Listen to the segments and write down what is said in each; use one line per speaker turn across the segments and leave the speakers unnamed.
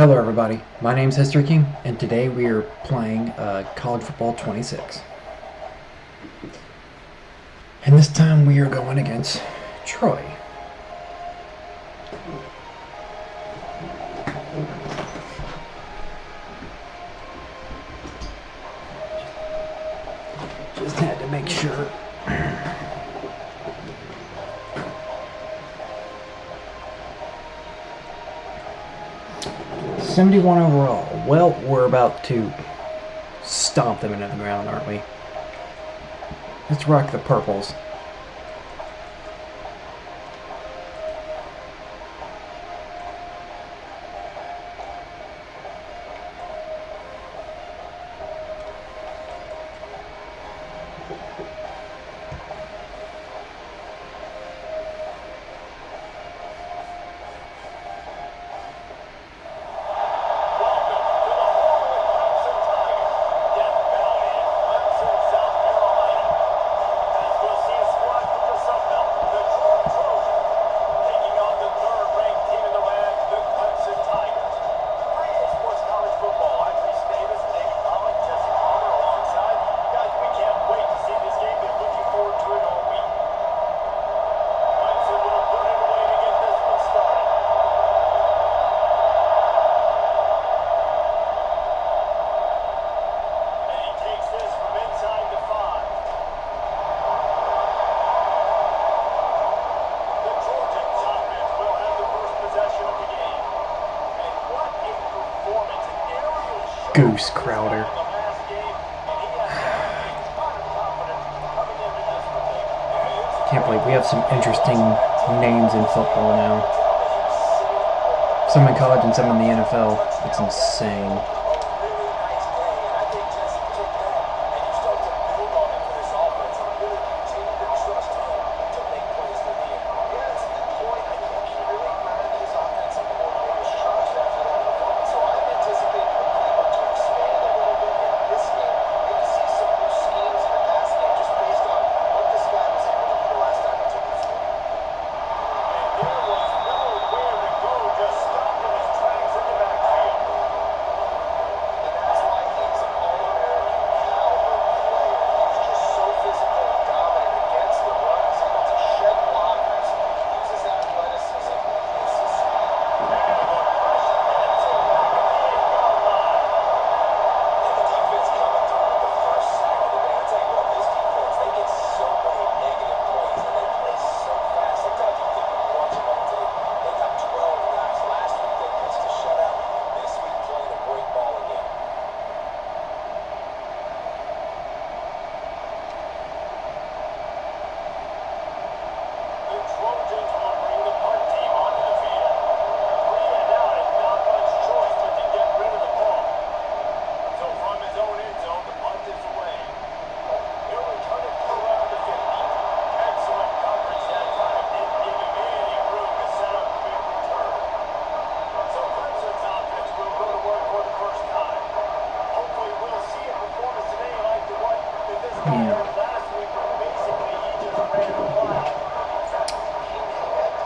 Hello everybody, my name's History King, and today we are playing College Football 26. And this time we are going against Troy. Just had to make sure. 71 overall. Well, we're about to stomp them into the ground, aren't we? Let's rock the purples. Goose Crowder. Can't believe we have some interesting names in football now. Some in college and some in the NFL. It's insane. Yeah.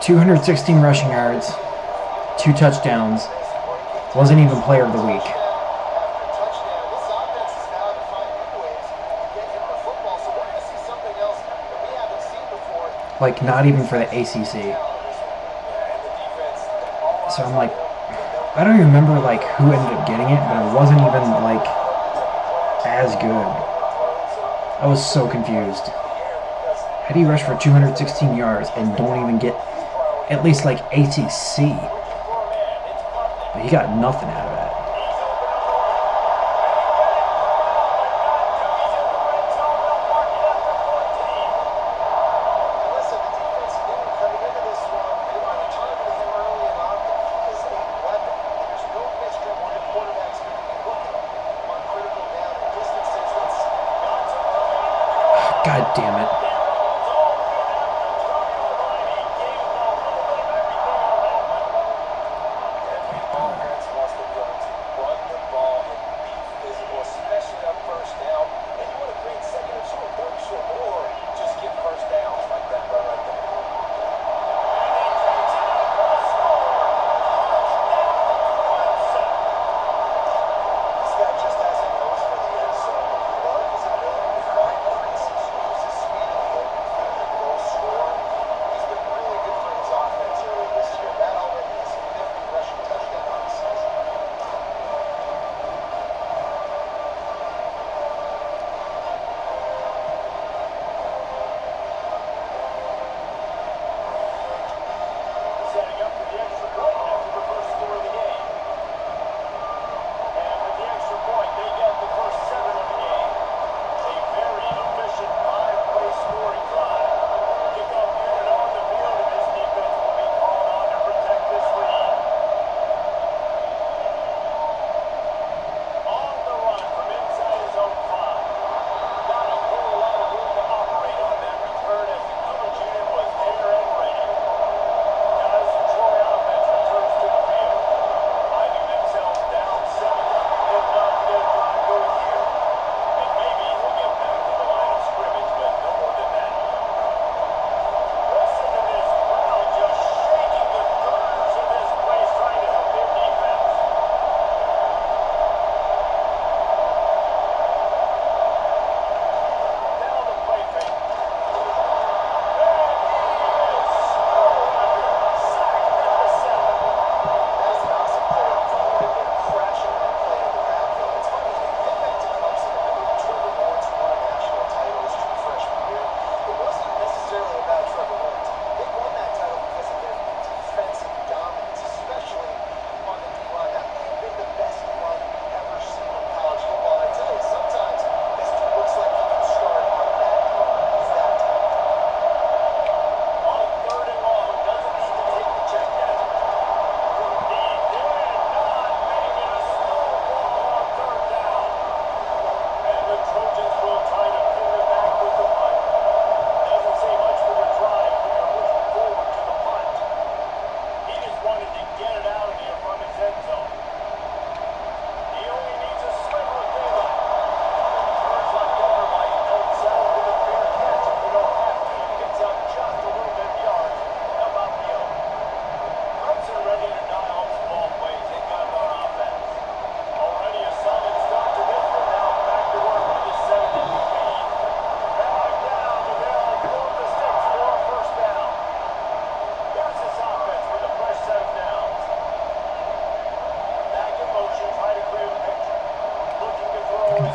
216 rushing yards, 2 touchdowns, wasn't even player of the week. Like, not even for the ACC. So I'm like, I don't even remember, like, who ended up getting it, but it wasn't even, like, as good. I was so confused. How do you rush for 216 yards and don't even get at least like ACC? But he got nothing out of that. God damn it.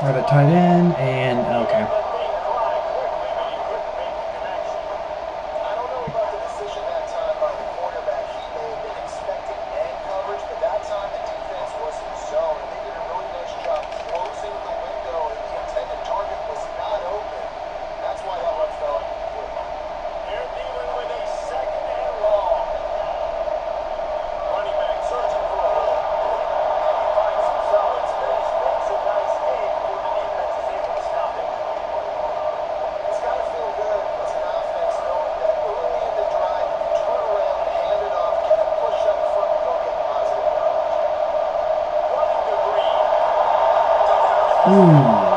for the tight end, and okay.
I don't know about the decision that time by the quarterback. He may have been expecting man coverage, but that time the defense was in zone, and they did a really nice job closing the window, and the intended target was not open. That's why that one fell incomplete. They're dealing with a second and long. Running back searching for a hole. And he finds some solid space. Makes a nice game before the defense is able to stop it. It's got to feel good as an offense knowing that early in the drive, you can turn around, hand it off, get a push up front, and go get positive yards. Running to Green.
Ooh.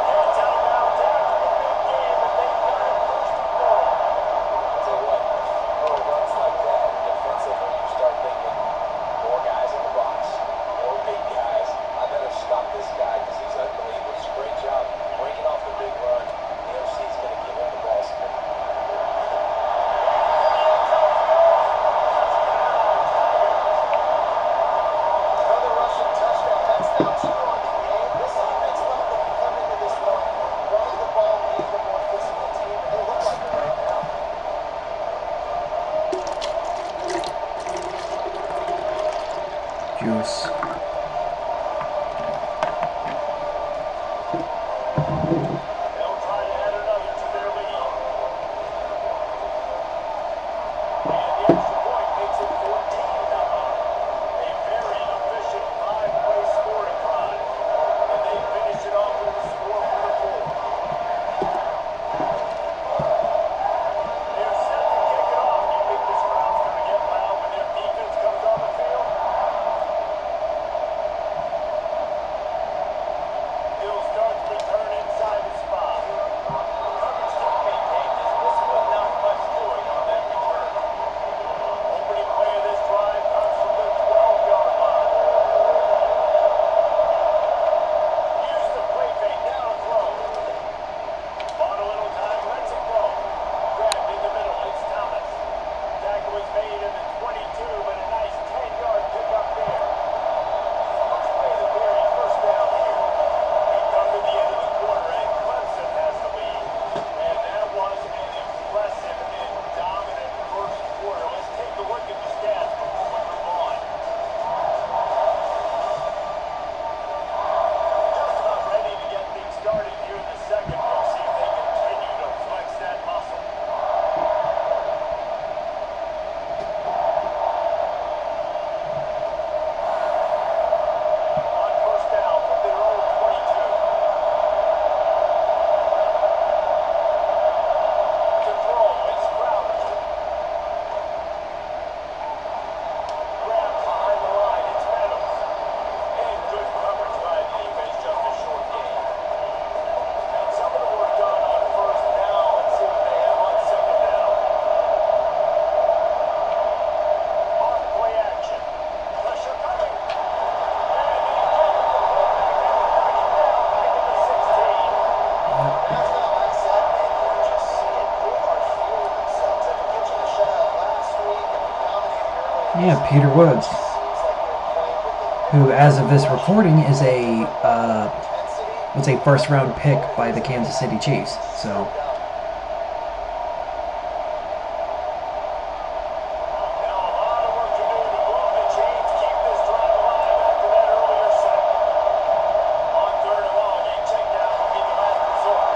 Gets out of bounds after the big game, but they've got it first and goal. I'll tell you what, little runs like that, defensively, you start thinking, more guys in the box, more big guys. I better stop this guy because he's unbelievable. It's a great job breaking off the big run. The OC's going to give him the ball still. Another rushing touchdown. That's now 2 on the game. This defense felt they could come into this one running the ball, being the more physical team, and they look like it right now.
Juice.
They'll try to add another to their lead. And the extra point makes it 14-0. A very efficient 5-play scoring drive. And they finish it off with a score from the 4. They're set to kick it off. You think this crowd's going to get loud when their defense comes on the field? He'll start to return inside the spot. Coverage team maintained this. This was not much doing on that return. Opening play of this drive comes from the 12-yard line. Use the play fake. Now to throw. Bought a little time. Lets it go. Grabbed in the middle. It's Thomas. Tackle was made in the 22, but a nice 10-yard pickup there. Let's play the very first down here. We come to the end of the quarter, and Clemson has the lead. And that was an impressive and dominant first quarter. Let's take a look at the stats before we move on. Just about ready to get things started here in the second. We'll see if they continue to flex that muscle. On first down from their own 22. To throw, it's Crowder. Grab behind the line, it's Meadows. And good coverage by the defense, just a short gain. And some of the work done on first down. Let's see what they have on second down. On play action. Pressure coming. And they get the ball back and knock it down back at the 16. That's not like said, man. You can just see it. They are feeling themselves. After catching a shutout last week and dominating early.
Yeah, Peter Woods,
Seems like they're playing with the
who, as of this recording, is
intensity.
was a first-round pick by the Kansas City Chiefs. So
Now a lot of work to do to move the chains, keep this drive alive after that earlier set. On third and long, a check down will be the last resort.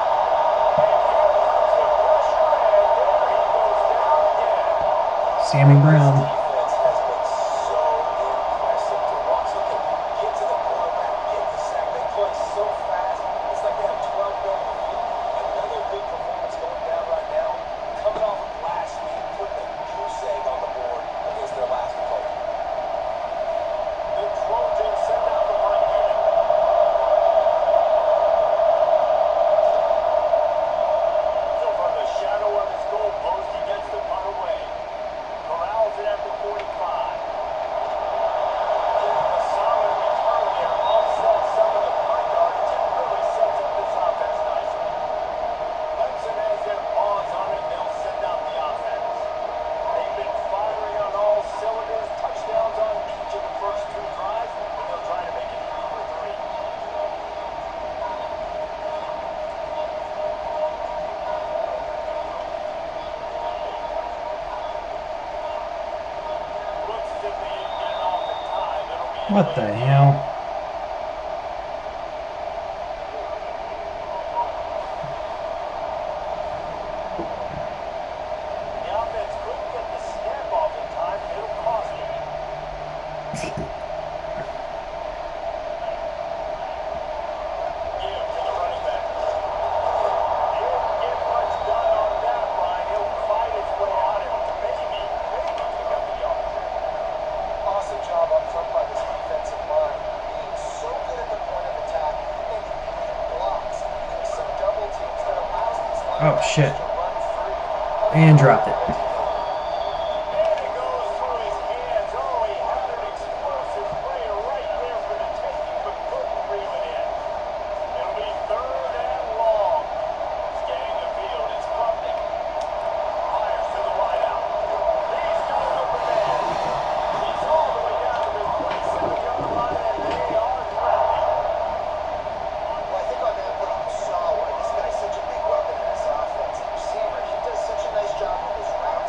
And here comes the pressure, and there he goes down again.
Sammy Brown.
Defense has been so impressive to watch. They can get to the quarterback, get the sack. They play so fast. It's like they have 12 men on the field. Another big performance
What the hell?
The offense couldn't get the snap off in time, and it'll cost him. Give to the running back. Didn't get much done on that run. He'll fight his way out and maybe pick up the yard.
Awesome job up front by this defensive line. Being so good at the point of attack and great blocks. Using some double teams that allows these
Oh,
linebackers
shit.
to run free.
And dropped it.
And it goes through his hands. Oh, he had an explosive play right there for the taking, but couldn't reel it in. It'll be 3rd and long. Scanning the field, it's Klubnik. Fires to the wideout. He's got an open man. He's all the way down to the 27-yard line, and they are trapping.
Well, I think on that play you saw why this guy's such a big weapon in this offense. The receiver, he does such a nice job with his routes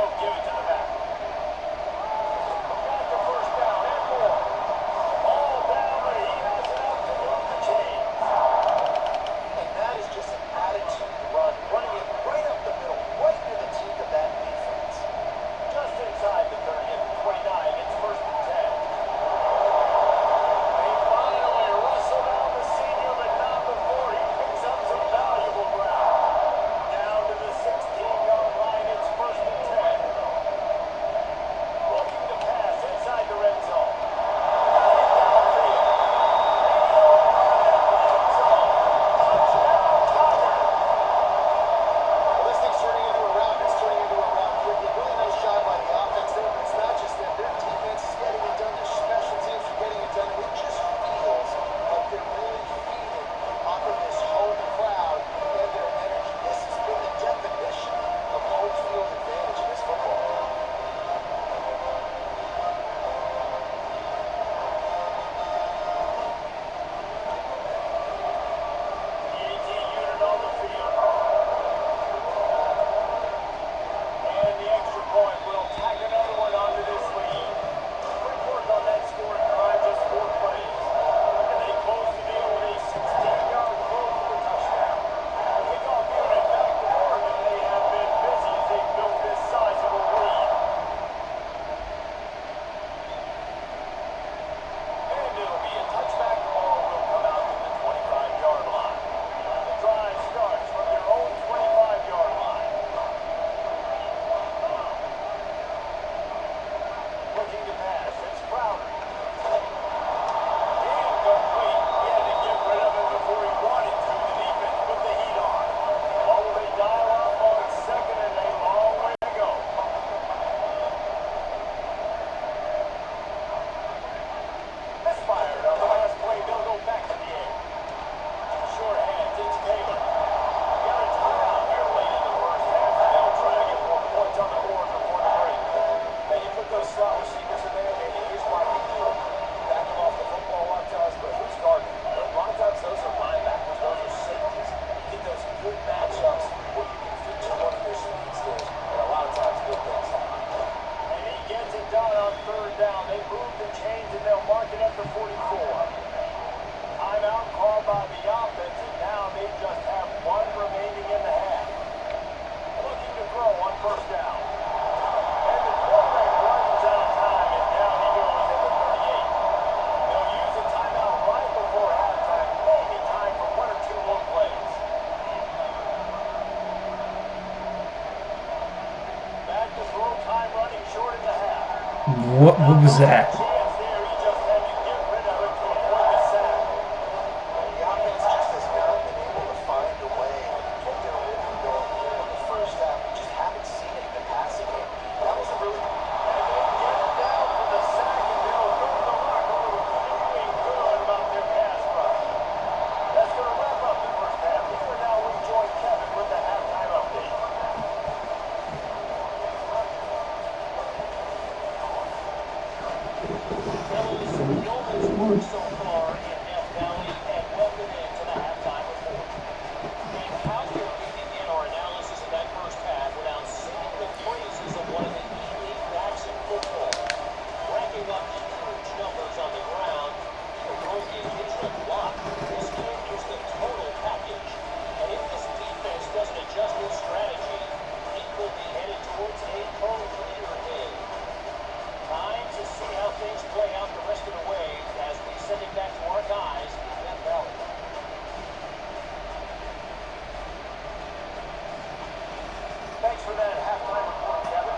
they'll give it to the back. Got the first down and more. All down, but he has enough to move the chains.
And that is just an attitude run, running it right up the middle, right into the teeth of that defense.
Just inside the 30 at the 29, it's first and 10. They finally wrestle down the senior, but not before he picks up some valuable ground. Down to the 16-yard line, it's first and 10. Looking to pass inside the red zone. Got it downfield. And he'll run it end zone. Touchdown, Tigers.
Well, this thing's turning into a rout. It's turning into a rout quickly. Really nice job by the offense there, but it's not just them. Their defense is getting it done. Their special teams are getting it done. And it just feels like they're really feeding off of this home crowd and their energy. This has been the definition of home field advantage in this football game.
EAT unit on the field. And the extra point will tack another one onto this lead. Quick work on that scoring drive, just 4 plays. And they close the deal with a 16-yard throw for the touchdown. Kickoff unit back to work, and they have been busy as they built this sizable lead. And it'll be a touchback. Ball will come out to the 25-yard line. The drive starts from their own 25-yard line. Looking to pass, it's Crowder. Incomplete. He had to get rid of it before he wanted to. The defense put the heat on. What will they dial up on second and a long way to go? Misfired on the last play. They'll go back to the air. Short hands, it's Taylor. Got a timeout here late in the first half. They'll try to get more points on the board before the break.
Now you put those slot receivers in there, and here's why you do it. Back them off the football, watch us, but who's guarding? A lot of times those are linebackers, those are safeties. You get those good matchups where you can feature one of your speedsters, and a lot of times good things happen.
And he gets it done on third down. They move the chains and they'll mark it at the 44. Timeout called by the offense, and now they just have one remaining in the half. Looking to throw on first down. And the quarterback runs out of time, and down he goes at the 38. They'll use a timeout right before halftime. Maybe time for 1 or 2 more plays. Back to throw, time running short in the half.
What was that?
Chance there, he just had to get rid of it to avoid the sack.
The offense just has not been able to find a way to get their rhythm going here in the first half. We just haven't seen it in the passing game. That was a really
And they get him down for the sack, and they'll go to the locker room feeling good about their pass rush. That's going to wrap up the first half. Here now we join Kevin with the halftime update.
Fellas, Yeoman's work so far in Death Valley, and welcome into the halftime report. And how can we begin our analysis of that first half without singing the praises of one of the elite backs in football? Racking up huge numbers on the ground, the broken hitch and block. This kid is the total package. And if this defense doesn't adjust its strategy, it could be headed towards a career end. Time to see how things play out the rest of the way as we send it back to our guys in Death Valley.
Thanks for that halftime report, Kevin.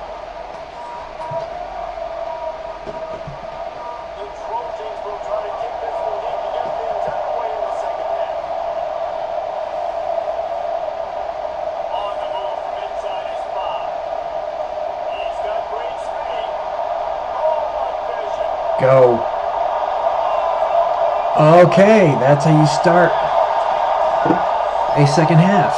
The Trojans will try to kick this one deep to get things underway in the second half. On the move from inside his 5. He's got great speed. Oh, what vision.
Go. Okay, that's how you start a second half.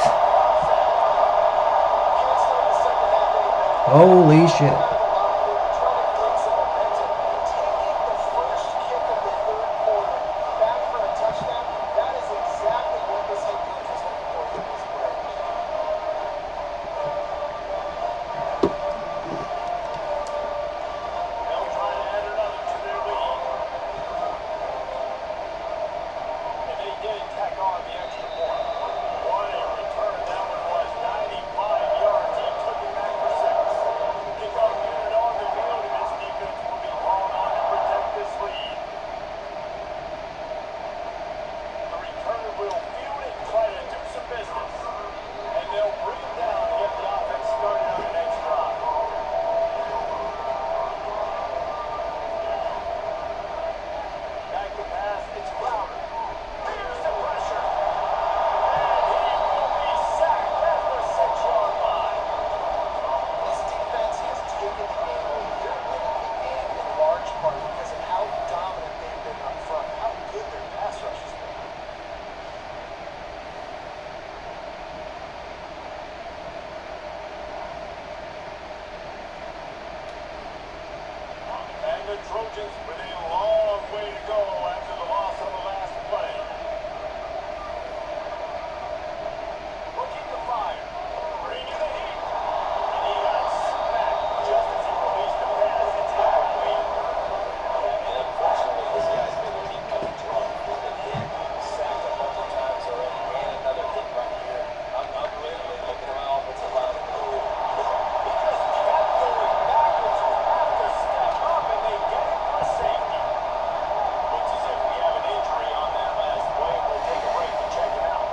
can't start the second half any better.
Holy shit.
Out of the locker room, trying to create some momentum. Taking the first kick of the third quarter back for a touchdown, that is exactly what this head coach is looking for from his players.
Trojans with a long way to go after the loss on the last play. Looking to fire. Bringing the heat. And he got smacked just as he released the pass. It's incomplete.
And unfortunately, this guy's been looking kind of drunk. He's been hit, sacked a bunch of times already, and another hit right here. I'm literally looking at my offensive line and going,
He just kept going backwards. You have to step up, and they get it for a safety. Looks as if we have an injury on that last play. We'll take a break to check him out.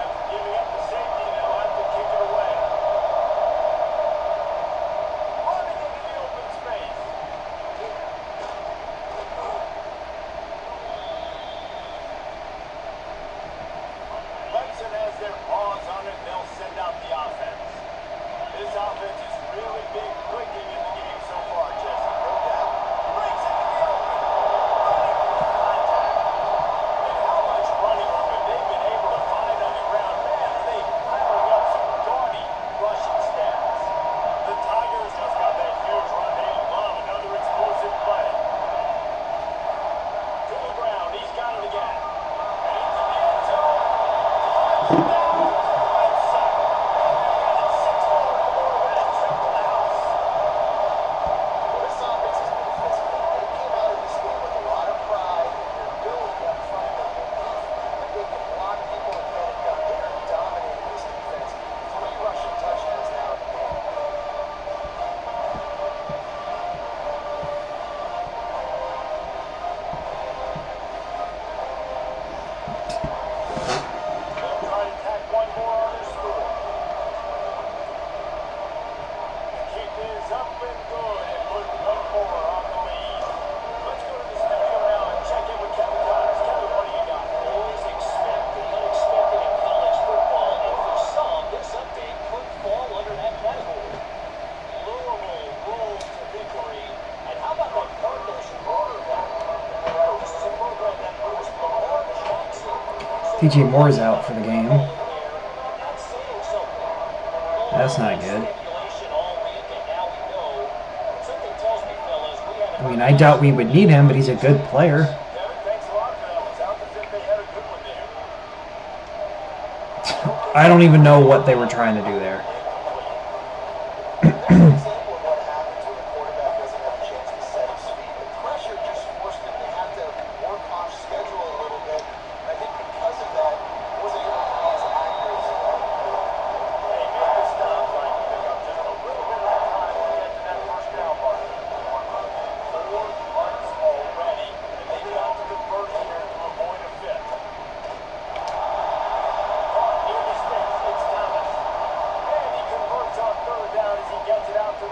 After giving up the safety, they'll have to kick it away. Running into the open space. Clemson has their paws on it. They'll send out the offense. This offense has really been clicking in the game so far, Jesse. No doubt. Breaks into the open. Running for contact. And how much running room have they been able to find on the ground? Man, are they piling up some gaudy rushing stats. The Tigers just got that huge run. They love another explosive play. To the ground. He's got it again. And into the end zone. Touchdown, Clemson. And they got it 6 more to go with a triple house.
Well, this offense has been physical. They came out of this game with a lot of pride and their ability up front to believe that they can block people and get it done. They are dominating this defense. 3 rushing touchdowns now in the game.
They'll try to tack one more on their score. The kick is up and good and put one more on the lead. Let's go to the studio now and check in with Kevin Connors. Kevin, what do you got?
always expect the unexpected in college football, and for some, this update could fall under that category. Louisville rolls to victory, and how about that Cardinals quarterback? This is a program that produced Lamar Jackson.
DJ Moore is out for the game.
That's saying something.
That's not good.
Speculation all week, and now we know. Something tells me, fellas, we have
I mean, I doubt we would need him, but he's a good player.
Kevin, thanks a lot for that. It sounds as if they had a good one there.
I don't even know what they were trying to do there.
That's an example of what happens when a quarterback doesn't have a chance to set his feet. The pressure just forced him to have to work off schedule a little bit. I think because of that, he wasn't able to be as accurate as he wanted to be.
They made the stop trying to pick up just a little bit of time to get to that first down mark. 4 punts already, and they got to convert here to avoid a fifth. Caught near the sticks, it's Thomas. And he converts on 3rd down as he gets it out to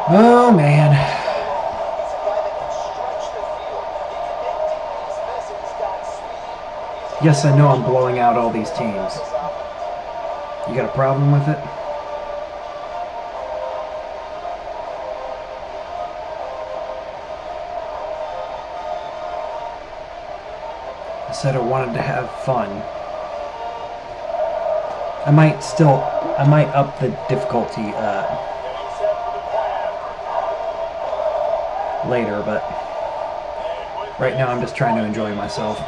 Oh man.
He's a guy that can stretch the field. He can make teammates miss, and he's got speed. He's a
Yes, I know I'm
generational
blowing out
talent
all these
for
teams.
this offense.
You got a problem with it? I said I wanted to have fun. I might up the difficulty later, but right now I'm just trying to enjoy myself.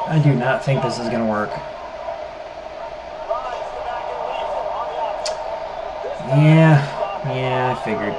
I do not think this is going to work. Yeah, I figured.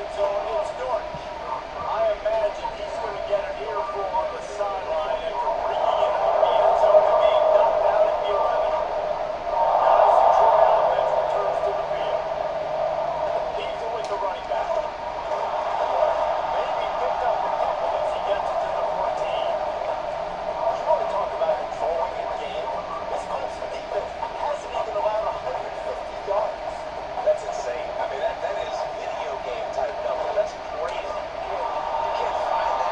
red zone. It's Dort. I imagine he's going to get an earful on the sideline after bringing it out of the end zone and being knocked out at the 11. Guys, the Troy offense returns to the field. Leaves it with the running back. Maybe picked up a couple as he gets it to the 14.
You want to talk about controlling a game? This Clemson defense hasn't even allowed 150 yards. That's insane. I mean, that is video game type number. That's crazy. You can't find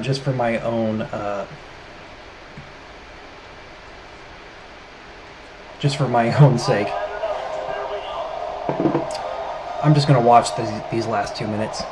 just for my own sake. I'm just gonna watch these last 2 minutes.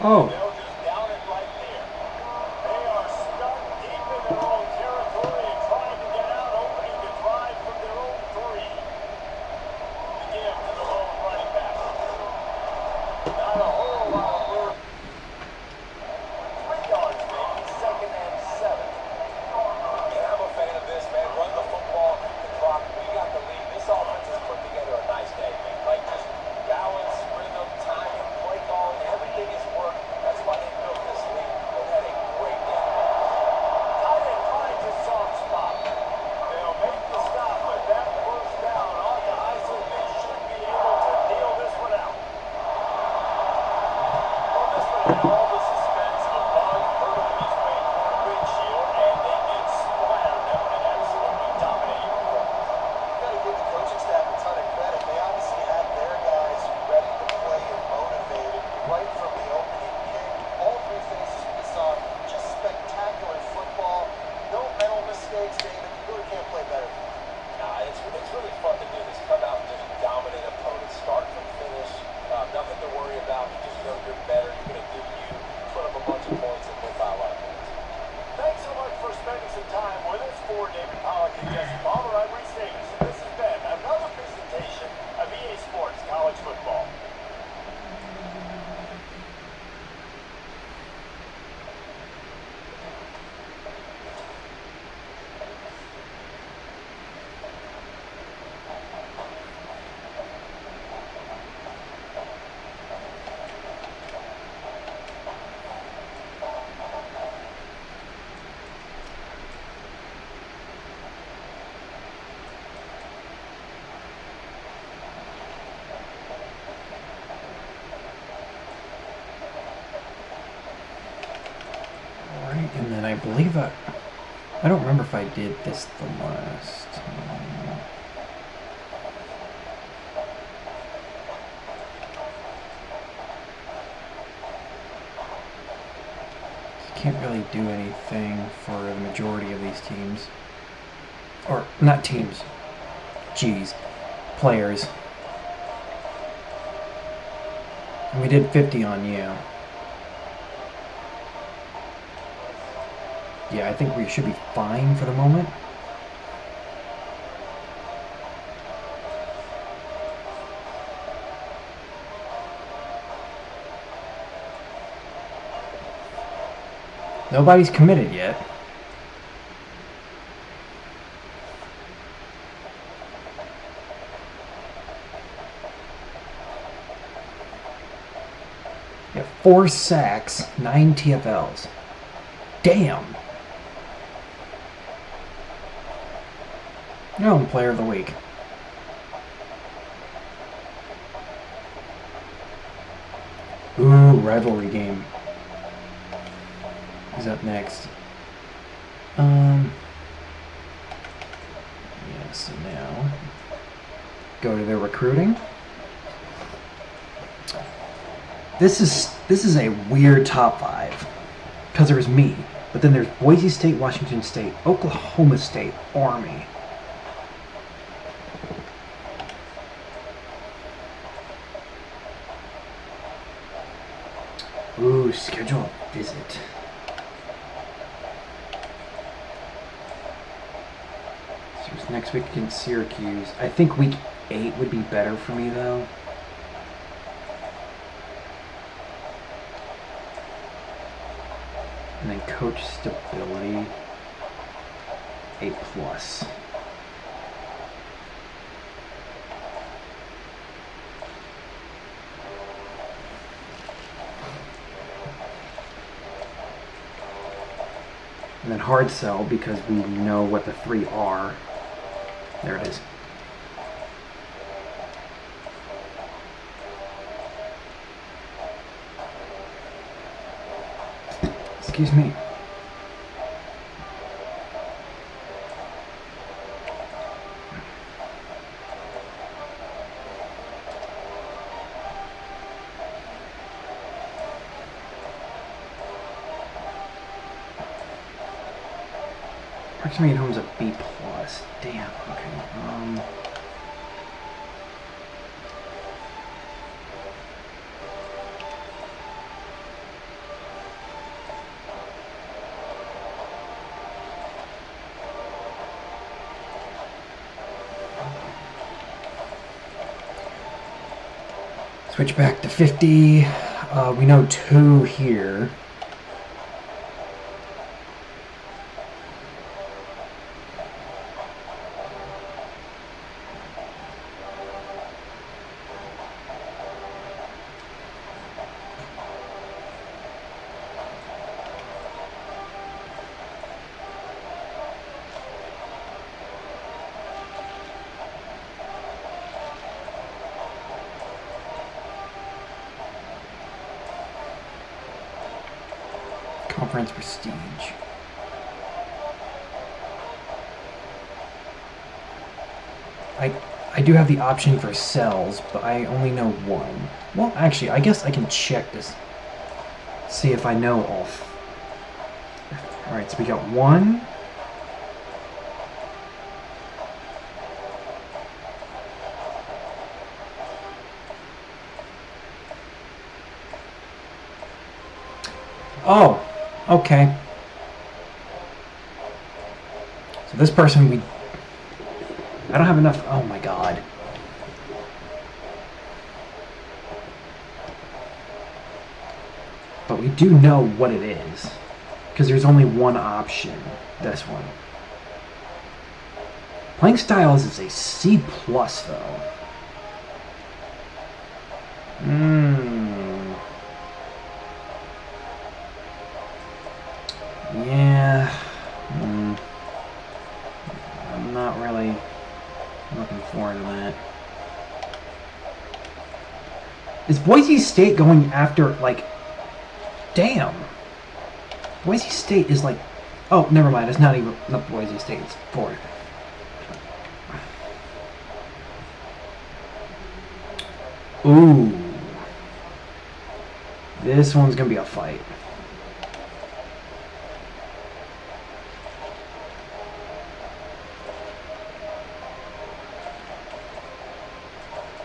Oh.
They'll just down it right there. They are stuck deep in their own territory and trying to get out, opening the drive from their own 3. The give to the lone running back. Not a whole lot of room. 3 yards, maybe. 2nd and 7.
Yeah, I'm a fan of this, man. Run the football, keep the clock. We got the lead. This offense has put together a nice day. Like just balance, rhythm, timing, play calling, everything is worked. That's why they built this lead. They had a great game.
Tight end finds a soft spot. They'll make the stop, but that first down on the ice, and they should be able to kneel this one out. Well, this one had all the suspense of Bud hurtling his way through the windshield, and they get splattered and absolutely dominated the front.
You got to give the coaching staff a ton of credit. They obviously had their guys ready to play and motivated right from the opening kick. All 3 phases we saw just spectacular football. No mental mistakes, David. You really can't play better.
Nah, it's really fun to do this. Come out and just dominate opponents, start from finish. Nothing to worry about. You just know you're better. You're going to do you. Put up a bunch of points and win by a lot of points.
Thanks so much for spending some time with us. For David Pollock and Jesse Palmer, I'm Reese Davis, and this has been another presentation of EA Sports College Football.
Alright, and then I believe I don't remember if I did this the last time. You can't really do anything for the majority of these teams. Or, not teams. Jeez. Players. And we did 50 on you. Yeah, I think we should be fine for the moment. Nobody's committed yet. 4 sacks, 9 TFLs. Damn. No, player of the week. Ooh, rivalry game is up next. Yeah, so now go to their recruiting. This is a weird top 5 because there's me, but then there's Boise State, Washington State, Oklahoma State, Army. Ooh, schedule a visit. So it's next week against Syracuse. I think week 8 would be better for me though. And then coach stability, A+. And then hard sell because we know what the 3 are. There it is. Excuse me. Proximity at home is a B+. Damn, okay. Switch back to 50. We know 2 here. Conference prestige. I do have the option for cells, but I only know 1. Well, actually, I guess I can check this. See if I know all. Alright, so we got 1. Oh, okay. So this person, I don't have enough. Oh my god. But we do know what it is. Because there's only one option. This one. Playing styles is a C+ though. Yeah. I'm not really looking forward to that. Is Boise State going after, like... Damn. Boise State is like... Oh, never mind. It's not even... Not Boise State. It's Ford. Ooh. This one's going to be a fight.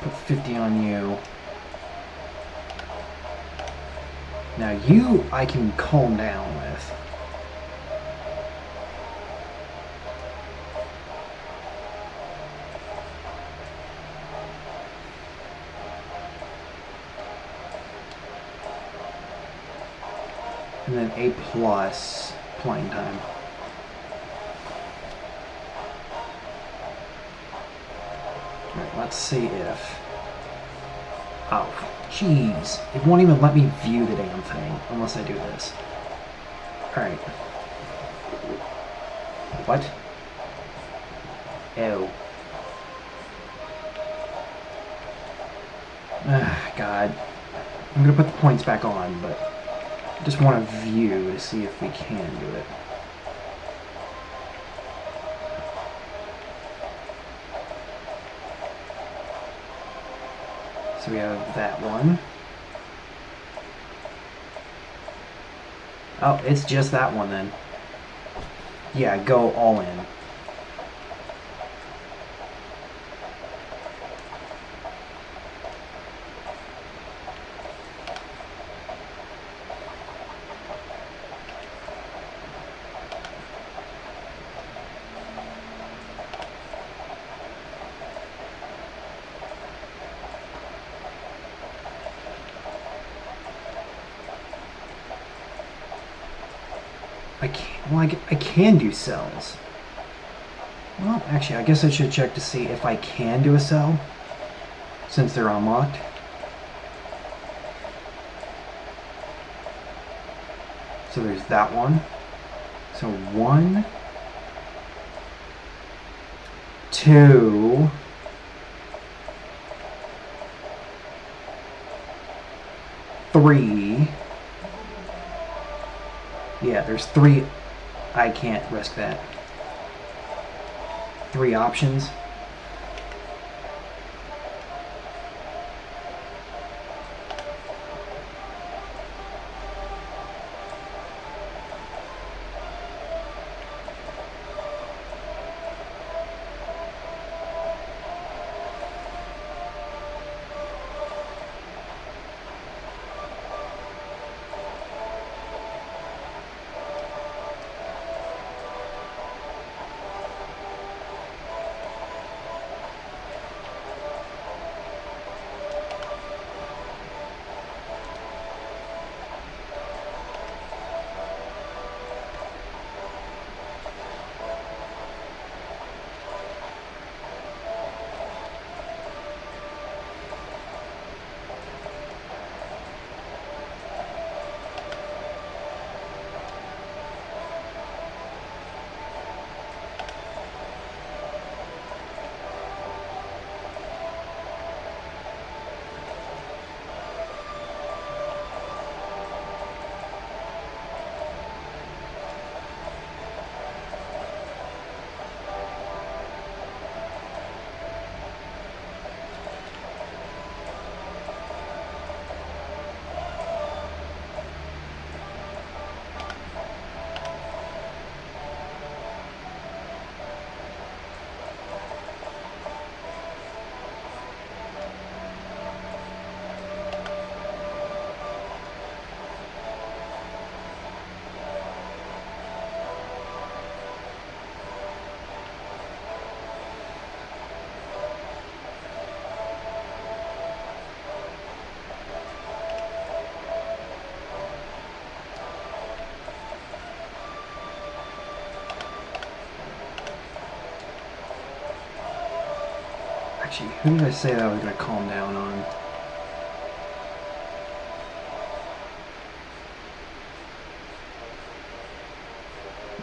Put 50 on you. Now you, I can calm down with. And then A+ playing time. Alright, let's see if... Oh, jeez. It won't even let me view the damn thing unless I do this. Alright. What? Ew. Ah, God. I'm gonna put the points back on, but I just want to view to see if we can do it. So we have that one. Oh, it's just that one then. Yeah, go all in. I can do cells. Well, actually, I guess I should check to see if I can do a cell, since they're unlocked. So there's that one. So 1, 2, 3. Yeah, there's 3. I can't risk that. 3 options. Actually, who did I say that I was going to calm down on?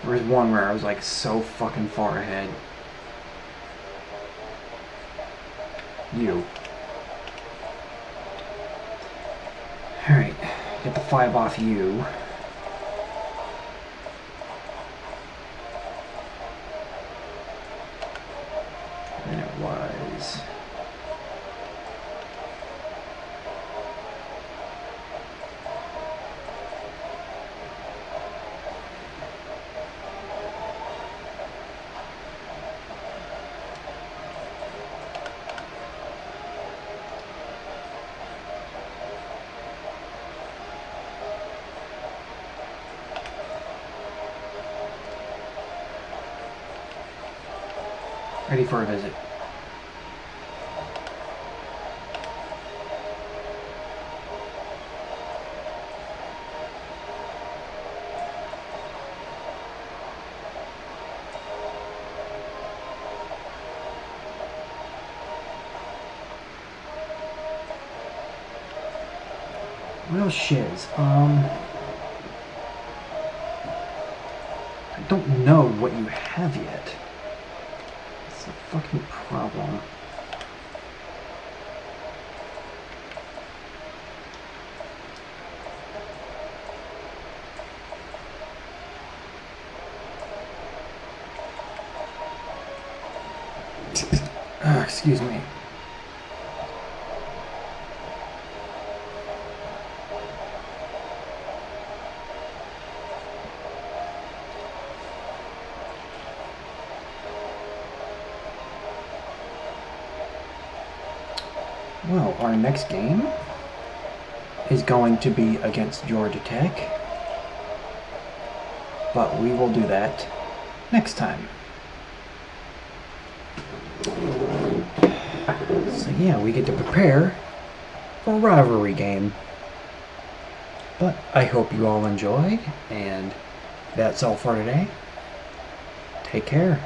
There was one where I was like so fucking far ahead. You. Alright, get the 5 off you. And it was... Ready for a visit. Well, shiz. I don't know what you have yet. It's a fucking problem. Excuse me. Well, our next game is going to be against Georgia Tech, but we will do that next time. So yeah, we get to prepare for a rivalry game. But I hope you all enjoyed, and that's all for today. Take care.